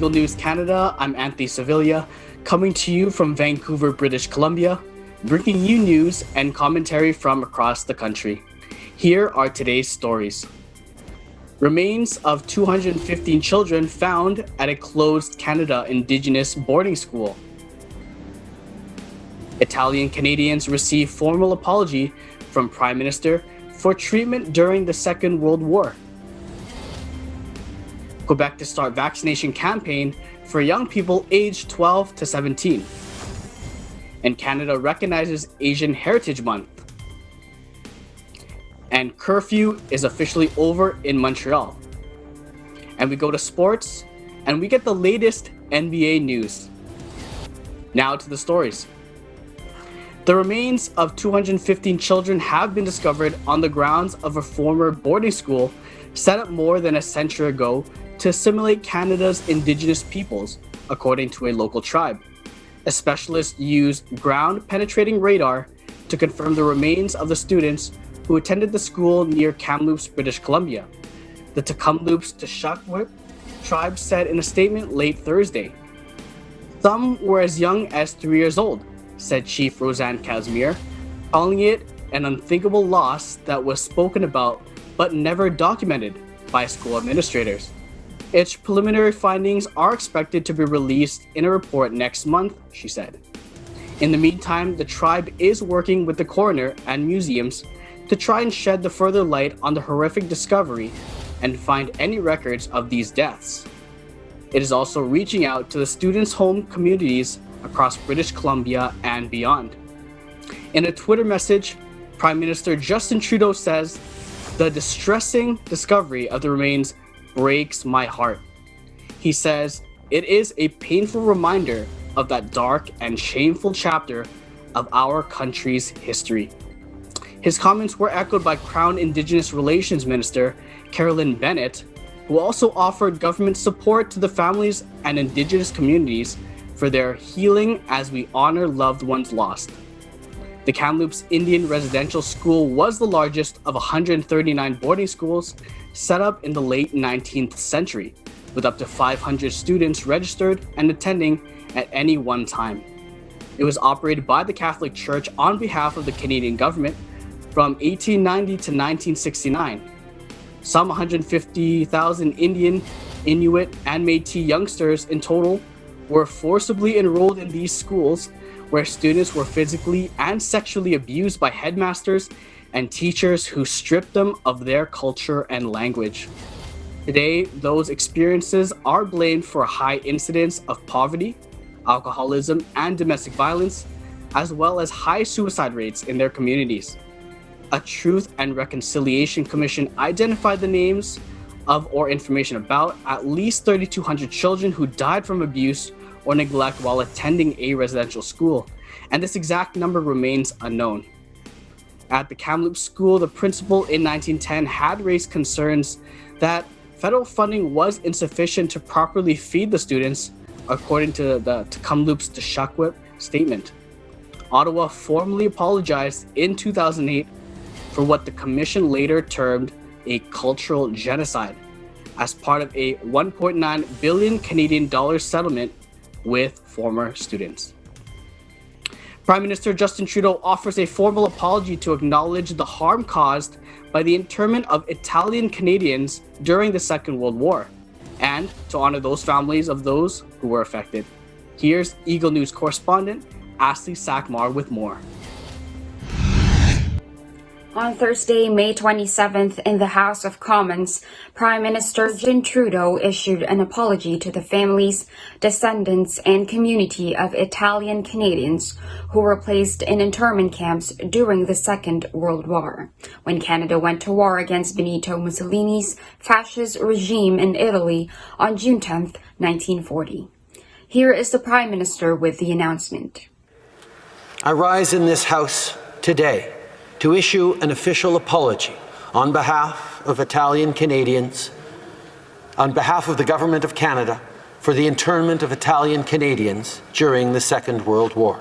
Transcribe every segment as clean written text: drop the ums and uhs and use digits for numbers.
Eagle News Canada, I'm Anthony Sevilla, coming to you from Vancouver, British Columbia, bringing you news and commentary from across the country. Here are today's stories. Remains of 215 children found at a closed Canada Indigenous boarding school. Italian Canadians receive formal apology from Prime Minister for treatment during the Second World War. Quebec to start vaccination campaign for young people aged 12 to 17. And Canada recognizes Asian Heritage Month. And curfew is officially over in Montreal. And we go to sports, and we get the latest NBA news. Now to the stories. The remains of 215 children have been discovered on the grounds of a former boarding school set up more than a century ago to assimilate Canada's Indigenous peoples, according to a local tribe. A specialist used ground-penetrating radar to confirm the remains of the students who attended the school near Kamloops, British Columbia. The Tecumloops Tshakwa tribe said in a statement late Thursday. Some were as young as 3 years old, said Chief Roseanne Casimir, calling it an unthinkable loss that was spoken about but never documented by school administrators. Its preliminary findings are expected to be released in a report next month, she said. In the meantime, the tribe is working with the coroner and museums to try and shed the further light on the horrific discovery and find any records of these deaths. It is also reaching out to the students' home communities across British Columbia and beyond. In a Twitter message, Prime Minister Justin Trudeau says, "The distressing discovery of the remains breaks my heart." He says, "It is a painful reminder of that dark and shameful chapter of our country's history." His comments were echoed by Crown Indigenous Relations Minister Carolyn Bennett, who also offered government support to the families and Indigenous communities for their healing as we honor loved ones lost. The Kamloops Indian Residential School was the largest of 139 boarding schools set up in the late 19th century, with up to 500 students registered and attending at any one time. It was operated by the Catholic Church on behalf of the Canadian government from 1890 to 1969. Some 150,000 Indian, Inuit, and Métis youngsters in total were forcibly enrolled in these schools, where students were physically and sexually abused by headmasters and teachers who stripped them of their culture and language. Today, those experiences are blamed for a high incidence of poverty, alcoholism, and domestic violence, as well as high suicide rates in their communities. A Truth and Reconciliation Commission identified the names of or information about at least 3,200 children who died from abuse or neglect while attending a residential school, and this exact number remains unknown. At the Kamloops School, the principal in 1910 had raised concerns that federal funding was insufficient to properly feed the students, according to the Tecumloops Tshakwa statement. Ottawa formally apologized in 2008 for what the commission later termed a cultural genocide as part of a 1.9 billion Canadian dollars settlement with former students. Prime Minister Justin Trudeau offers a formal apology to acknowledge the harm caused by the internment of Italian Canadians during the Second World War and to honor those families of those who were affected. Here's Eagle News correspondent Ashley Sackmar with more. On Thursday, May 27th, in the House of Commons, Prime Minister Justin Trudeau issued an apology to the families, descendants, and community of Italian Canadians who were placed in internment camps during the Second World War, when Canada went to war against Benito Mussolini's fascist regime in Italy on June 10th, 1940. Here is the Prime Minister with the announcement. I rise in this House today to issue an official apology on behalf of Italian Canadians, on behalf of the Government of Canada, for the internment of Italian Canadians during the Second World War.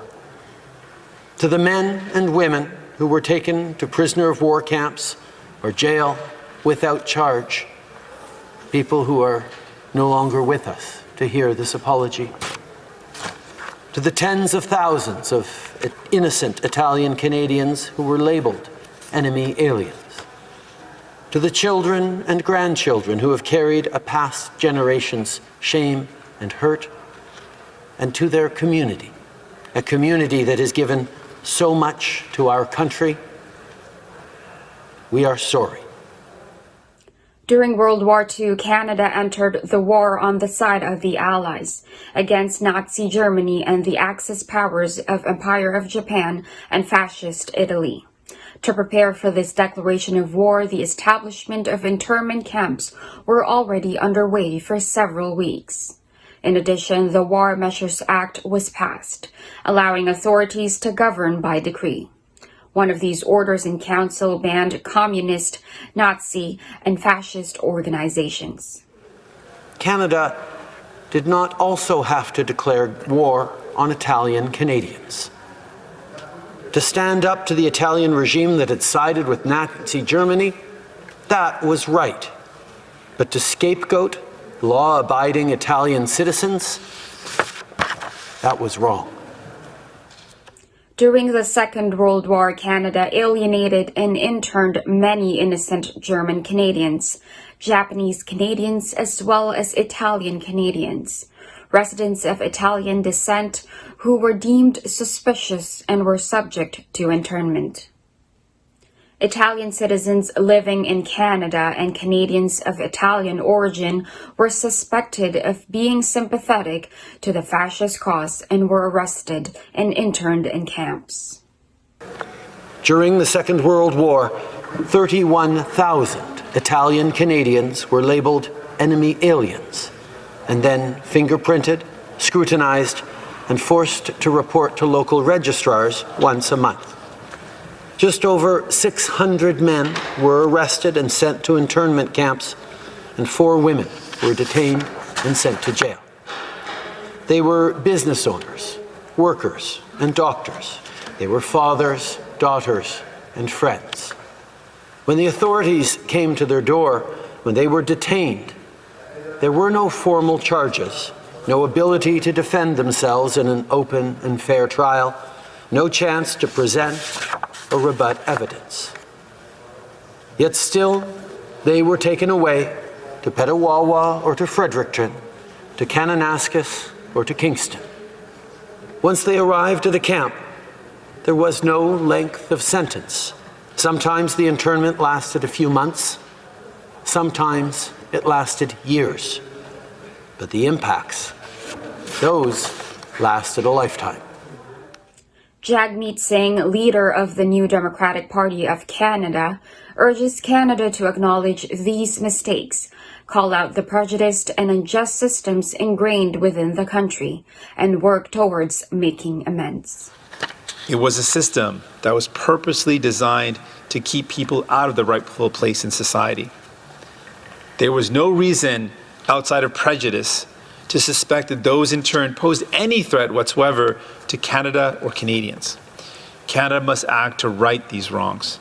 To the men and women who were taken to prisoner of war camps or jail without charge, people who are no longer with us. to hear this apology. To the tens of thousands of innocent Italian Canadians who were labeled enemy aliens. To the children and grandchildren who have carried a past generation's shame and hurt. And to their community, a community that has given so much to our country, we are sorry. During World War II, Canada entered the war on the side of the Allies against Nazi Germany and the Axis powers of Empire of Japan and Fascist Italy. To prepare for this declaration of war, the establishment of internment camps were already underway for several weeks. In addition, the War Measures Act was passed, allowing authorities to govern by decree. One of these orders in council banned communist, Nazi, and fascist organizations. Canada did not also have to declare war on Italian Canadians. To stand up to the Italian regime that had sided with Nazi Germany, that was right. But to scapegoat law-abiding Italian citizens, that was wrong. During the Second World War, Canada alienated and interned many innocent German Canadians, Japanese Canadians, as well as Italian Canadians, residents of Italian descent who were deemed suspicious and were subject to internment. Italian citizens living in Canada and Canadians of Italian origin were suspected of being sympathetic to the fascist cause and were arrested and interned in camps. During the Second World War, 31,000 Italian Canadians were labeled enemy aliens and then fingerprinted, scrutinized, and forced to report to local registrars once a month. Just over 600 men were arrested and sent to internment camps, and 4 women were detained and sent to jail. They were business owners, workers, and doctors. They were fathers, daughters, and friends. When the authorities came to their door, when they were detained, there were no formal charges, no ability to defend themselves in an open and fair trial, no chance to present or rebut evidence. Yet still, they were taken away to Petawawa or to Fredericton, to Kananaskis or to Kingston. Once they arrived at a camp, there was no length of sentence. Sometimes the internment lasted a few months, sometimes it lasted years. But the impacts, those lasted a lifetime. Jagmeet Singh, leader of the New Democratic Party of Canada, urges Canada to acknowledge these mistakes, call out the prejudiced and unjust systems ingrained within the country, and work towards making amends. It was a system that was purposely designed to keep people out of the rightful place in society. There was no reason outside of prejudice to suspect that those interned posed any threat whatsoever to Canada or Canadians. Canada must act to right these wrongs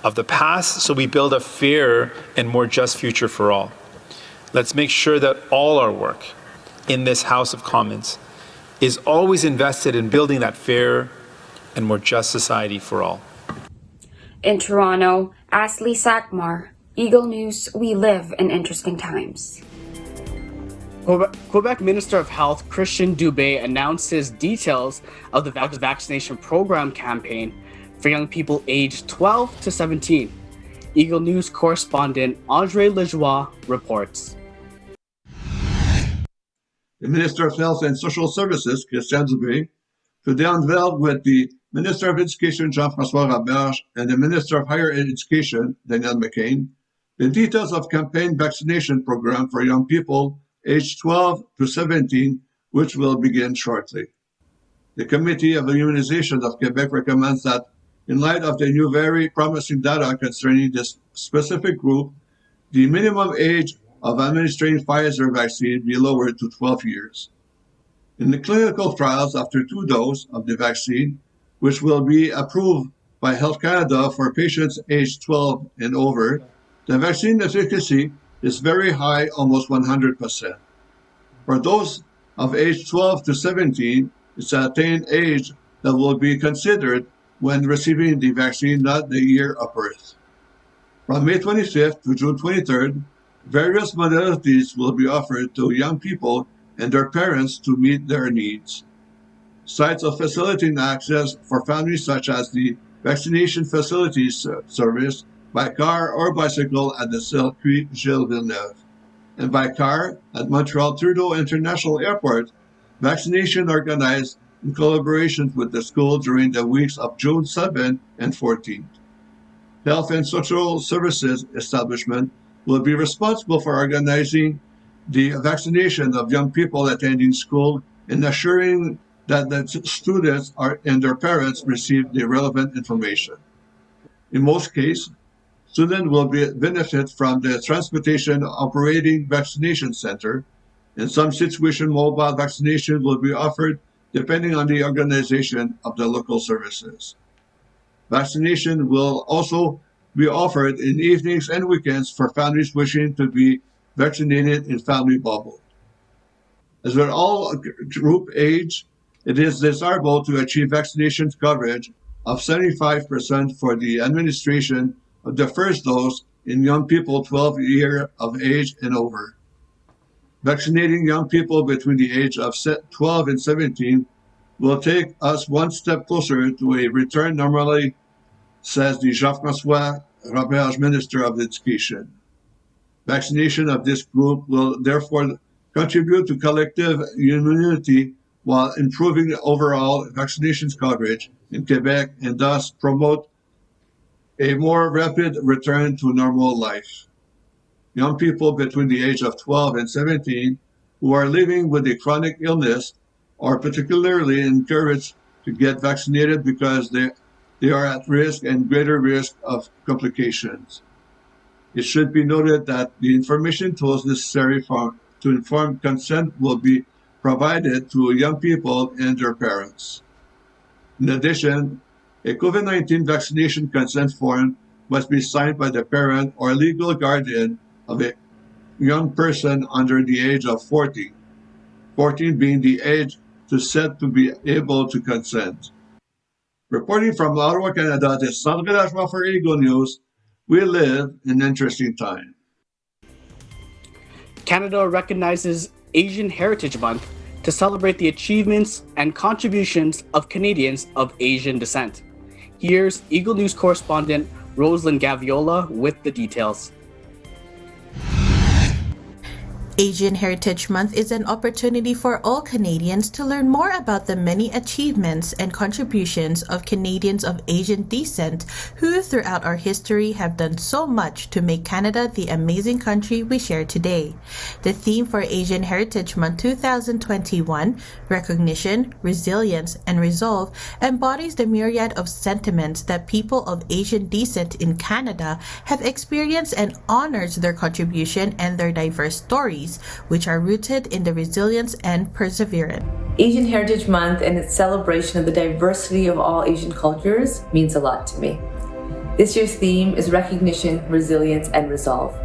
of the past so we build a fairer and more just future for all. Let's make sure that all our work in this House of Commons is always invested in building that fairer and more just society for all. In Toronto, Ashley Sakmar, Eagle News, we live in interesting times. Quebec Minister of Health Christian Dubé announced his details of the vaccination program campaign for young people aged 12 to 17. Eagle News correspondent Andre Lejoie reports. The Minister of Health and Social Services, Christian Dubé, today unveiled with the Minister of Education, Jean-François Roberge, and the Minister of Higher Education, Daniel McCain, the details of campaign vaccination program for young people aged 12 to 17, which will begin shortly. The Committee of Immunization of Quebec recommends that, in light of the new very promising data concerning this specific group, the minimum age of administering Pfizer vaccine be lowered to 12 years. In the clinical trials after 2 doses of the vaccine, which will be approved by Health Canada for patients aged 12 and over, the vaccine efficacy is very high, almost 100%. For those of age 12 to 17, it's the attained age that will be considered when receiving the vaccine, not the year of birth. From May 25th to June 23rd, various modalities will be offered to young people and their parents to meet their needs. Sites of facilitating access for families such as the Vaccination Facilities Service by car or bicycle at the Circuit Gilles Villeneuve, and by car at Montreal Trudeau International Airport, vaccination organized in collaboration with the school during the weeks of June 7 and 14. Health and Social Services Establishment will be responsible for organizing the vaccination of young people attending school and assuring that the students and their parents receive the relevant information. In most cases, students will benefit from the Transportation Operating Vaccination Center. In some situations, mobile vaccination will be offered depending on the organization of the local services. Vaccination will also be offered in evenings and weekends for families wishing to be vaccinated in family bubble. As with all group age, it is desirable to achieve vaccination coverage of 75% for the administration of the first dose in young people 12 years of age and over. Vaccinating young people between the age of 12 and 17 will take us one step closer to a return normally, says the Jean-François Roberge, Minister of Education. Vaccination of this group will therefore contribute to collective immunity while improving the overall vaccinations coverage in Quebec and thus promote a more rapid return to normal life. Young people between the age of 12 and 17 who are living with a chronic illness are particularly encouraged to get vaccinated because they are at risk and greater risk of complications. It should be noted that the information tools necessary to inform consent will be provided to young people and their parents. In addition, a COVID-19 vaccination consent form must be signed by the parent or legal guardian of a young person under the age of 14 being the age set to be able to consent. Reporting from Ottawa, Canada, this is Sandra Lachman for Eagle News. We live in interesting times. Canada recognizes Asian Heritage Month to celebrate the achievements and contributions of Canadians of Asian descent. Here's Eagle News correspondent Rosalind Gaviola with the details. Asian Heritage Month is an opportunity for all Canadians to learn more about the many achievements and contributions of Canadians of Asian descent who throughout our history have done so much to make Canada the amazing country we share today. The theme for Asian Heritage Month 2021, Recognition, Resilience, and Resolve, embodies the myriad of sentiments that people of Asian descent in Canada have experienced and honors their contribution and their diverse stories, which are rooted in the resilience and perseverance. Asian Heritage Month and its celebration of the diversity of all Asian cultures means a lot to me. This year's theme is Recognition, Resilience, and Resolve.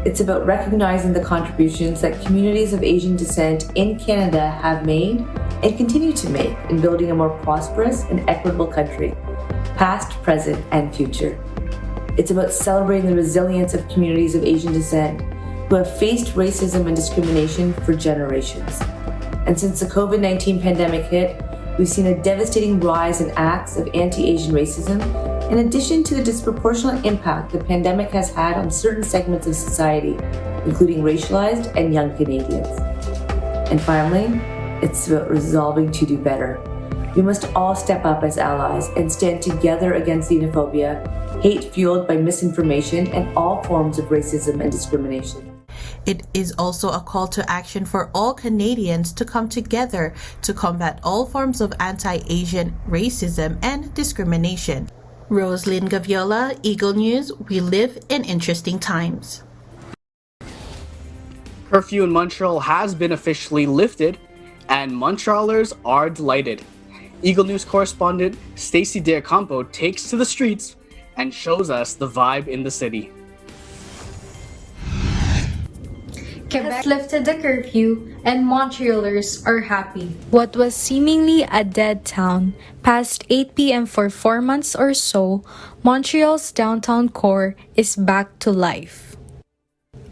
It's about recognizing the contributions that communities of Asian descent in Canada have made and continue to make in building a more prosperous and equitable country, past, present, and future. It's about celebrating the resilience of communities of Asian descent who have faced racism and discrimination for generations. And since the COVID-19 pandemic hit, we've seen a devastating rise in acts of anti-Asian racism, in addition to the disproportionate impact the pandemic has had on certain segments of society, including racialized and young Canadians. And finally, it's about resolving to do better. We must all step up as allies and stand together against xenophobia, hate fueled by misinformation, and all forms of racism and discrimination. It is also a call to action for all Canadians to come together to combat all forms of anti-Asian racism and discrimination. Rosalind Gaviola, Eagle News, we live in interesting times. Curfew in Montreal has been officially lifted, and Montrealers are delighted. Eagle News correspondent Stacey Diacampo takes to the streets and shows us the vibe in the city. Quebec lifted the curfew, and Montrealers are happy. What was seemingly a dead town, past 8 p.m. for 4 months or so, Montreal's downtown core is back to life.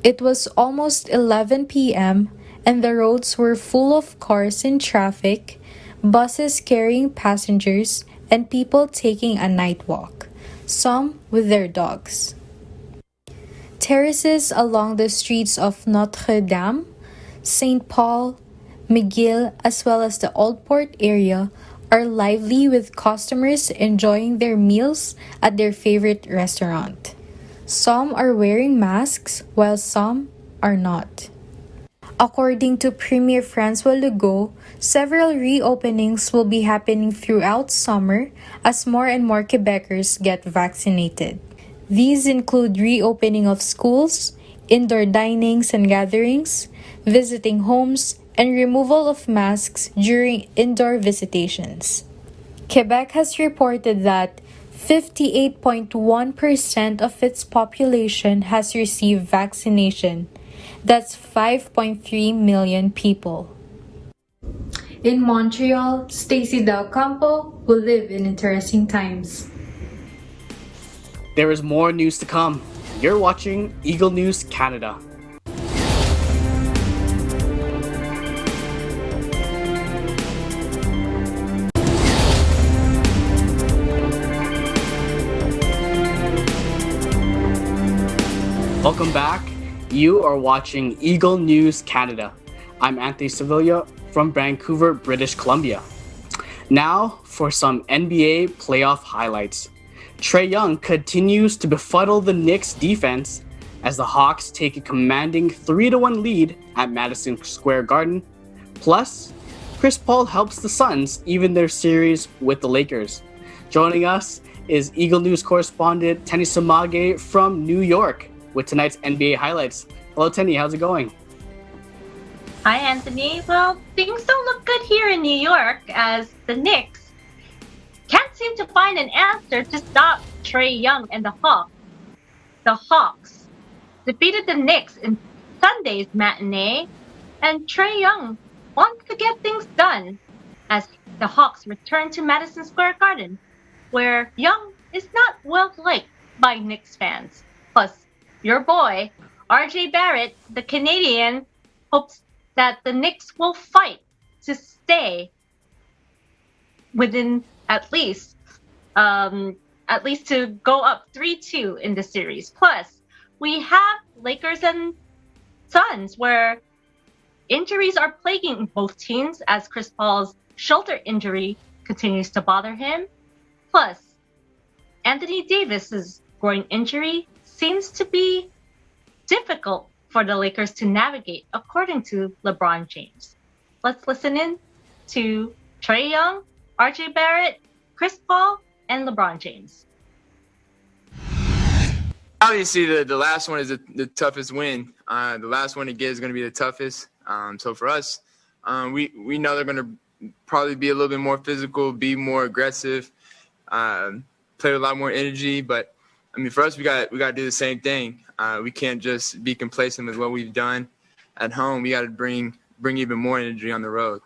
It was almost 11 p.m., and the roads were full of cars in traffic, buses carrying passengers, and people taking a night walk, some with their dogs. Terraces along the streets of Notre Dame, St. Paul, McGill, as well as the Old Port area are lively with customers enjoying their meals at their favorite restaurant. Some are wearing masks while some are not. According to Premier François Legault, several reopenings will be happening throughout summer as more and more Quebecers get vaccinated. These include reopening of schools, indoor dinings and gatherings, visiting homes, and removal of masks during indoor visitations. Quebec has reported that 58.1% of its population has received vaccination. That's 5.3 million people. In Montreal, Stacey Del Campo will live in interesting times. There is more news to come. You're watching Eagle News Canada. Welcome back. You are watching Eagle News Canada. I'm Anthony Sevilla from Vancouver, British Columbia. Now for some NBA playoff highlights. Trae Young continues to befuddle the Knicks defense as the Hawks take a commanding 3-1 lead at Madison Square Garden. Plus, Chris Paul helps the Suns even their series with the Lakers. Joining us is Eagle News correspondent Tenny Samage from New York with tonight's NBA highlights. Hello, Tenny. How's it going? Hi, Anthony. Well, things don't look good here in New York as the Knicks can't seem to find an answer to stop Trae Young and the Hawks. The Hawks defeated the Knicks in Sunday's matinee, and Trae Young wants to get things done as the Hawks return to Madison Square Garden, where Young is not well liked by Knicks fans. Plus, your boy, RJ Barrett, the Canadian, hopes that the Knicks will fight to stay within at least to go up 3-2 in the series. Plus, we have Lakers and Suns where injuries are plaguing both teams as Chris Paul's shoulder injury continues to bother him. Plus, Anthony Davis's groin injury seems to be difficult for the Lakers to navigate, according to LeBron James. Let's listen in to Trae Young, RJ Barrett, Chris Paul, and LeBron James. Obviously, the last one is the toughest win. The last one to get is going to be the toughest. So for us, we know they're going to probably be a little bit more physical, be more aggressive, play with a lot more energy. But I mean, for us, we got to do the same thing. We can't just be complacent with what we've done at home. We got to bring even more energy on the road.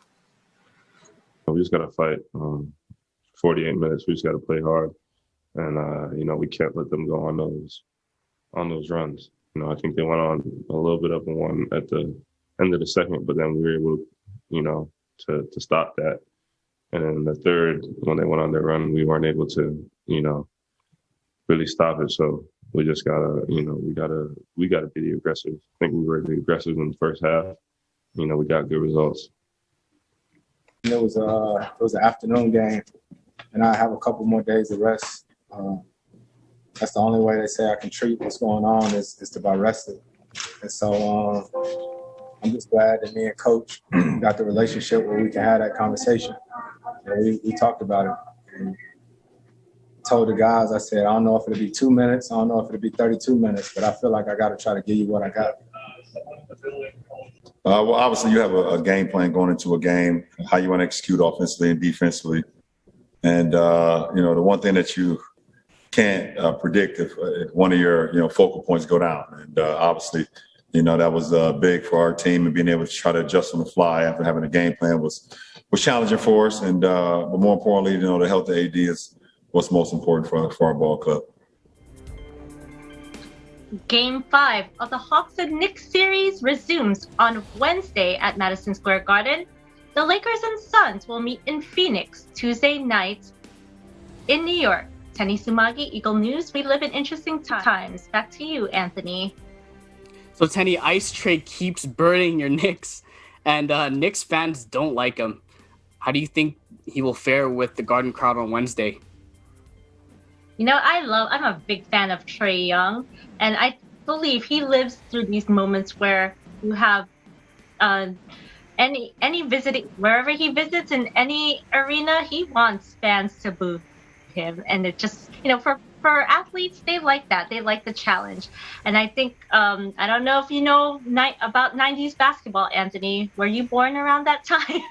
We just got to fight. 48 minutes. We just got to play hard, and we can't let them go on those runs. I think they went on a little bit up and one at the end of the second, but then we were able, to stop that. And then the third, when they went on their run, we weren't able to, really stop it. So we just gotta, we gotta be the aggressive. I think we were the aggressive in the first half. We got good results. It was an afternoon game, and I have a couple more days of rest. That's the only way they say I can treat what's going on is to be rested. And so I'm just glad that me and Coach got the relationship where we can have that conversation. And we talked about it. And told the guys, I said, I don't know if it'll be 2 minutes. I don't know if it'll be 32 minutes, but I feel like I got to try to give you what I got. Well, obviously you have a game plan going into a game, how you want to execute offensively and defensively. And, the one thing that you can't predict if one of your, focal points go down. And obviously, That was big for our team, and being able to try to adjust on the fly after having a game plan was challenging for us. And but more importantly, the health of AD is what's most important for our ball club. Game 5 of the Hawks and Knicks series resumes on Wednesday at Madison Square Garden. The Lakers and Suns will meet in Phoenix Tuesday night in New York. Tenny Sumagi, Eagle News. We live in interesting times. Back to you, Anthony. So Tenny, Ice Tray keeps burning your Knicks, and Knicks fans don't like him. How do you think he will fare with the Garden crowd on Wednesday? I'm a big fan of Trae Young, and I believe he lives through these moments where you have any visiting, wherever he visits in any arena, he wants fans to boo him. And it just, for athletes, they like that. They like the challenge. And I think, I don't know if you know about 90s basketball, Anthony. Were you born around that time?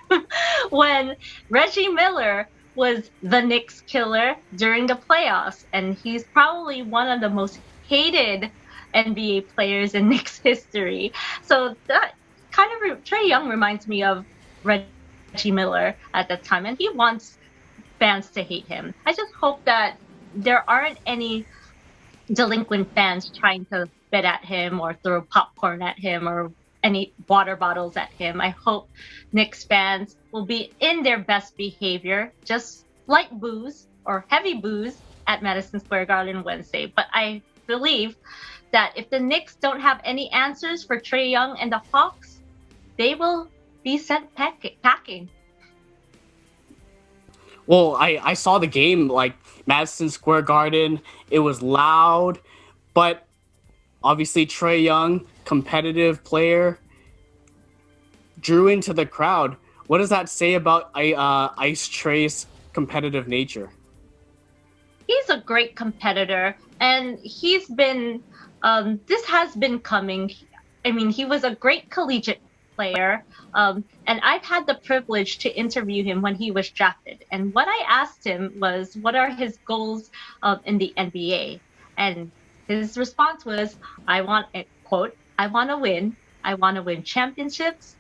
When Reggie Miller was the Knicks killer during the playoffs. And he's probably one of the most hated NBA players in Knicks history. So that kind of, Trae Young reminds me of Reggie Miller at that time. And he wants fans to hate him. I just hope that there aren't any delinquent fans trying to spit at him or throw popcorn at him or any water bottles at him. I hope Knicks fans will be in their best behavior, just light boos or heavy boos at Madison Square Garden Wednesday. But I believe that if the Knicks don't have any answers for Trae Young and the Hawks, they will be sent packing. Well, I saw the game, like Madison Square Garden. It was loud, but obviously Trae Young, competitive player, drew into the crowd. What does that say about Ice Trey's competitive nature? He's a great competitor, and he's been, this has been coming. I mean, he was a great collegiate player, and I've had the privilege to interview him when he was drafted. And what I asked him was, what are his goals in the NBA? And his response was, I want to win. I want to win championships.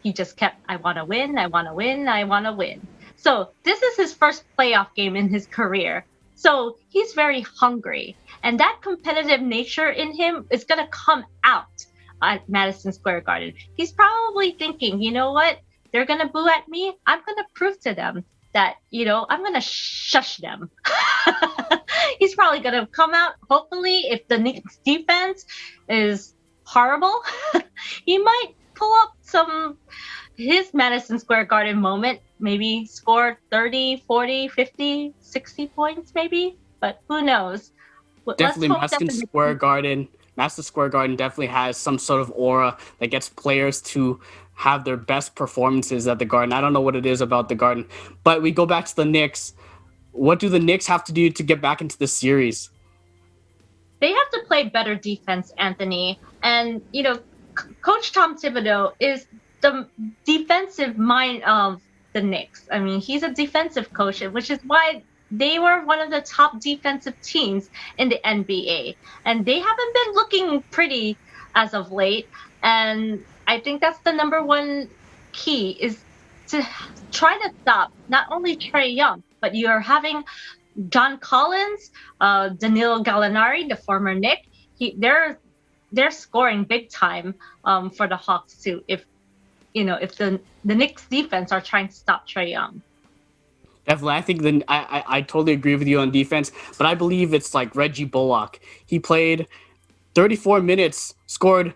He just kept, I want to win, I want to win, I want to win. So this is his first playoff game in his career. So he's very hungry. And that competitive nature in him is going to come out at Madison Square Garden. He's probably thinking, you know what? They're going to boo at me. I'm going to prove to them that, I'm going to shush them. He's probably going to come out, hopefully, if the Knicks defense is horrible, he might pull up his Madison Square Garden moment, maybe score 30, 40, 50, 60 points maybe, but who knows? Definitely Madison Square Garden definitely has some sort of aura that gets players to have their best performances at the Garden. I don't know what it is about the Garden, but we go back to the Knicks. What do the Knicks have to do to get back into the series? They have to play better defense, Anthony. And, Coach Tom Thibodeau is the defensive mind of the Knicks. I mean, he's a defensive coach, which is why they were one of the top defensive teams in the NBA. And they haven't been looking pretty as of late. And I think that's the number one key, is to try to stop not only Trae Young, but you're having John Collins, Danilo Gallinari, the former Knick. They're scoring big time for the Hawks too. If the Knicks defense are trying to stop Trae Young. Definitely, I think I totally agree with you on defense, but I believe it's like Reggie Bullock. He played 34 minutes, scored,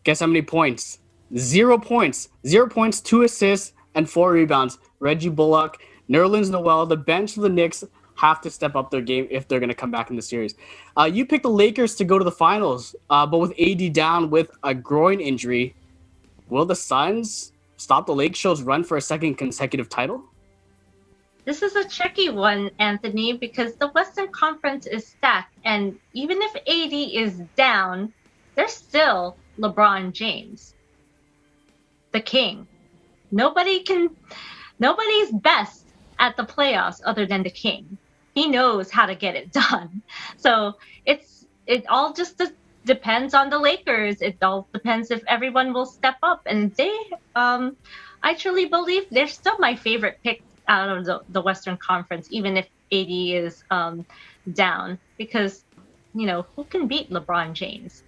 guess how many points? 0 points. 0 points, 2 assists, and 4 rebounds. Reggie Bullock, Nerlens Noel, the bench of the Knicks have to step up their game if they're going to come back in the series. You picked the Lakers to go to the finals, but with AD down with a groin injury, will the Suns stop the Lake Show's run for a second consecutive title? This is a tricky one, Anthony, because the Western Conference is stacked, and even if AD is down, there's still LeBron James, the king. Nobody's best at the playoffs other than the king. He knows how to get it done. So it all just depends on the Lakers. It all depends if everyone will step up. And they, I truly believe they're still my favorite pick out of the Western Conference, even if AD is down. Because, you know, who can beat LeBron James?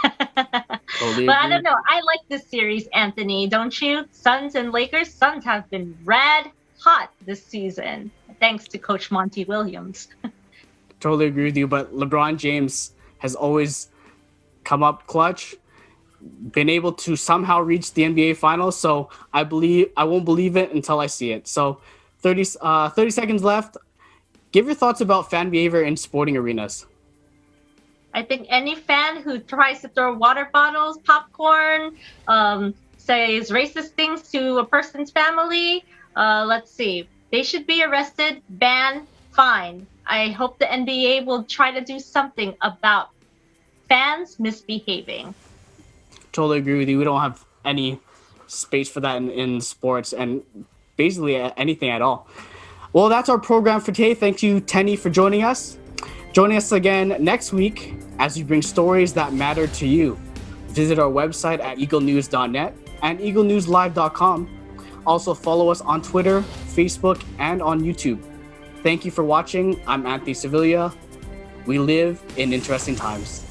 But I don't know. I like this series, Anthony. Don't you? Suns and Lakers. Suns have been red hot this season, thanks to Coach Monty Williams. Totally agree with you, but LeBron James has always come up clutch, been able to somehow reach the NBA Finals. So I won't believe it until I see it. So 30 seconds left. Give your thoughts about fan behavior in sporting arenas. I think any fan who tries to throw water bottles, popcorn, says racist things to a person's family, let's see, they should be arrested, banned, fined. I hope the NBA will try to do something about fans misbehaving. Totally agree with you. We don't have any space for that in sports and basically anything at all. Well, that's our program for today. Thank you, Tenny, for joining us. Join us again next week as we bring stories that matter to you. Visit our website at eaglenews.net and eaglenewslive.com. Also follow us on Twitter, Facebook, and on YouTube. Thank you for watching. I'm Anthony Sevilla. We live in interesting times.